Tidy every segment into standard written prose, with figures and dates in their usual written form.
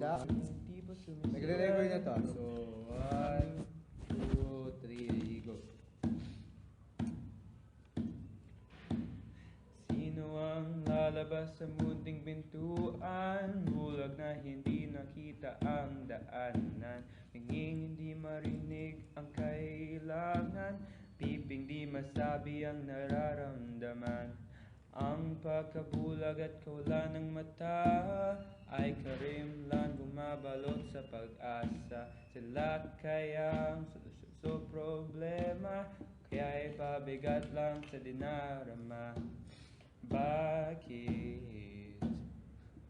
Sa Hindi pa sumisigaw. nagre-record na to. So, 1, 2, 3, go. Sino ang lalabas sa munting pintuan? Bulag na hindi nakita ang daanan. Pinging hindi marinig ang kailangan. Piping di masabi ang nararamdaman. Ang pagkabulag at kawalan ng mata ay karimlan bumabalot sa pag-asa. Sila kayang solusyon sa problema, kaya ipabigat lang sa dinarama. Bakit?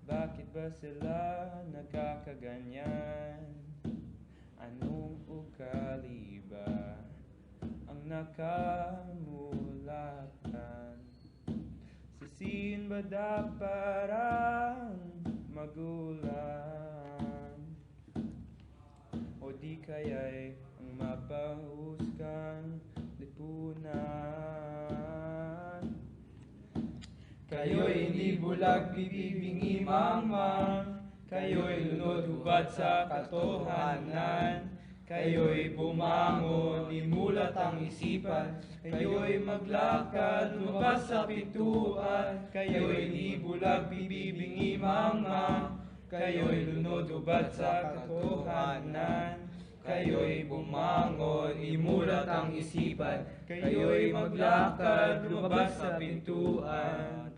Bakit ba sila nagkakaganyan? Anong ugali ba ang nakamulatan? Sisihin ba dapat ang magulang? O di kaya'y ang mapahusgang lipunan? Kayo'y hindi bulag, bibibingi mangmang. Kayo'y lunod hubad sa katotohanan. Kayo'y bumangon, imulat ang isipan. Kayo'y maglakad, lumabas sa pintuan. Kayo'y hindi bulag, bibibingi mangmang. Kayo'y lunod hubad sa katotohanan. Kayo'y bumangon, imulat ang isipan. Kayo'y maglakad, lumabas sa pintuan.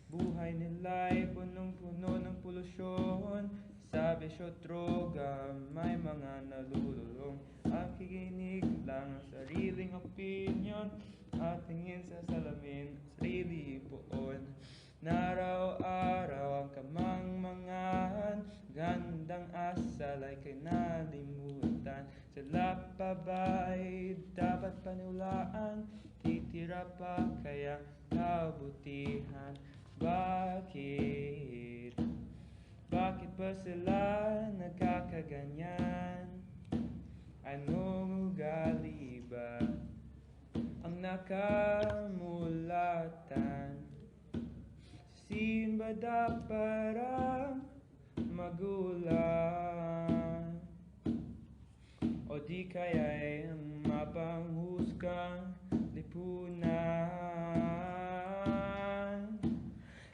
Buhay nila'y punong-puno ng polusyon. Sa bisyo droga, may mga nalululong. Nakikinig lang ang sariling opinion at tingin sa salamin, sarili poon. Naraw-araw ang kamangmangan, gandang asal ay kinalimutan. Sila pa ba'y dapat paniwalaan? Titira pa kaya kabutihan? Bakit? Bakit ba sila nagkakaganyan? Anong ugali ba ang nakamulatan? Sisihin ba dapat ang magulang? O di kaya'y ang mapanghusgang lipunan?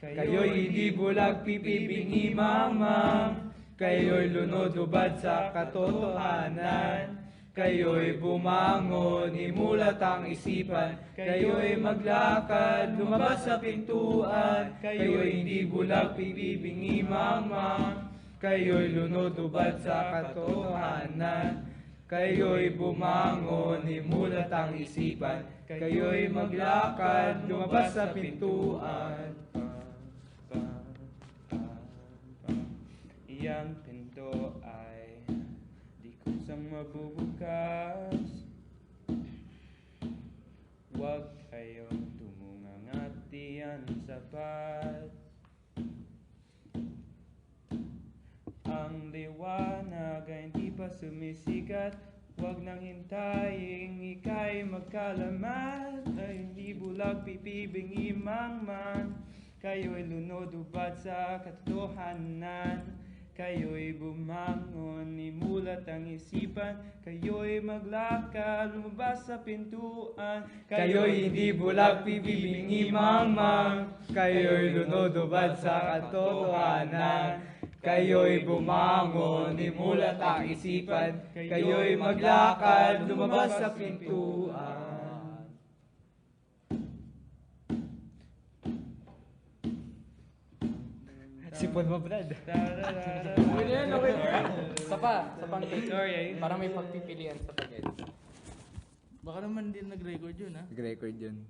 Kayo'y hindi bulag, pipibingi mamang. Kayo'y lunod hubad sa katotohanan. Kayo'y bumangon, imulat ang isipan. Kayo'y maglakad, lumabas sa pintuan. Kayo'y hindi bulag, pipibingi mamang. Kayo'y lunod hubad sa katotohanan. Kayo'y bumangon, imulat ang isipan. Kayo'y maglakad, lumabas sa pintuan. Iyang pinto ay di kusang mabubukas. Huwag kayong tumungang at diyan sapat. Ang liwanag ay hindi pa sumisikat. Huwag nang hintayin ika'y magkalamat. Ay hindi bulag, pipibingi mangmang. Kayo'y lunod hubad sa katotohanan. Kayo'y bumangon, imulat ang isipan. Kayo'y maglakad, lumabas sa pintuan. Kayo'y hindi bulag, pipibingi mangmang. Kayo'y lunod hubad sa katotohanan. Kayo'y bumangon, imulat ang isipan. Kayo'y maglakad, lumabas sa pintuan. Sipon mo, Brad. Okay na yan, okay na yan. Sa pang Sorry. Parang may pagpipilian sa pag-edit. Baka naman din nag-record yun, ha? Nag-record yun.